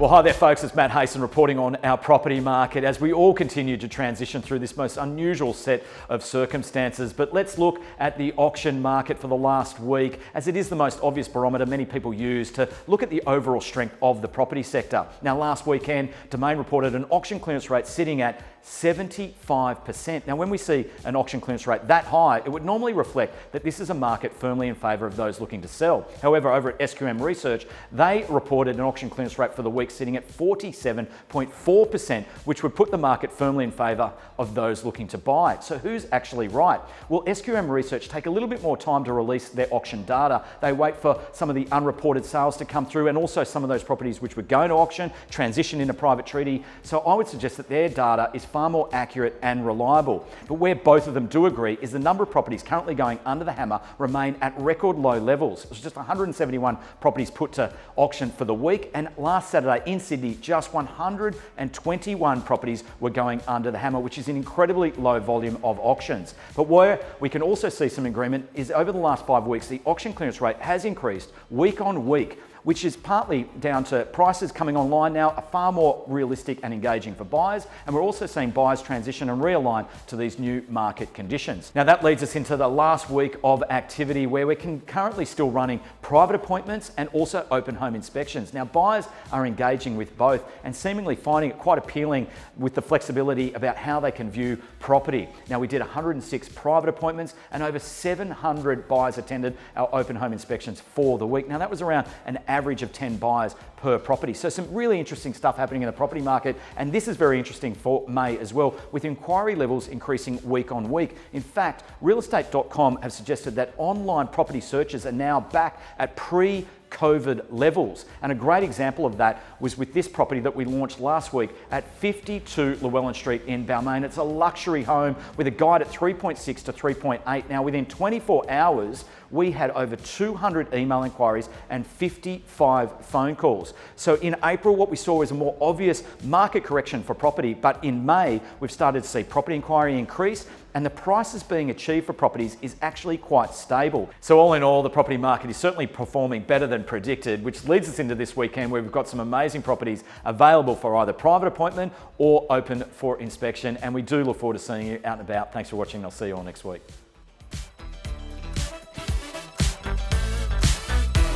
Well, hi there folks, it's Matt Hayson reporting on our property market as we all continue to transition through this most unusual set of circumstances. But let's look at the auction market for the last week, as it is the most obvious barometer many people use to look at the overall strength of the property sector. Now, last weekend, Domain reported an auction clearance rate sitting at 75%. Now, when we see an auction clearance rate that high, it would normally reflect that this is a market firmly in favour of those looking to sell. However, over at SQM Research, they reported an auction clearance rate for the week sitting at 47.4%, which would put the market firmly in favour of those looking to buy. So who's actually right? Well, SQM Research take a little bit more time to release their auction data. They wait for some of the unreported sales to come through and also some of those properties which would go to auction, transition into private treaty. So I would suggest that their data is far more accurate and reliable. But where both of them do agree is the number of properties currently going under the hammer remain at record low levels. It was just 171 properties put to auction for the week, and last Saturday in Sydney, just 121 properties were going under the hammer, which is an incredibly low volume of auctions. But where we can also see some agreement is over the last 5 weeks, the auction clearance rate has increased week on week, which is partly down to prices coming online now are far more realistic and engaging for buyers, and we're also seeing buyers transition and realign to these new market conditions. Now that leads us into the last week of activity where we're currently still running private appointments and also open home inspections. Now buyers are engaging with both and seemingly finding it quite appealing with the flexibility about how they can view property. Now we did 106 private appointments and over 700 buyers attended our open home inspections for the week. Now that was around an average of 10 buyers per property. So some really interesting stuff happening in the property market, and this is very interesting for May as well, with inquiry levels increasing week on week. In fact, realestate.com have suggested that online property searches are now back at pre-COVID levels. And a great example of that was with this property that we launched last week at 52 Llewellyn Street in Balmain. It's a luxury home with a guide at 3.6 to 3.8. Now within 24 hours, we had over 200 email inquiries and 55 phone calls. So in April, what we saw was a more obvious market correction for property, but in May, we've started to see property inquiry increase and the prices being achieved for properties is actually quite stable. So all in all, the property market is certainly performing better than predicted, which leads us into this weekend where we've got some amazing properties available for either private appointment or open for inspection. And we do look forward to seeing you out and about. Thanks for watching. I'll see you all next week.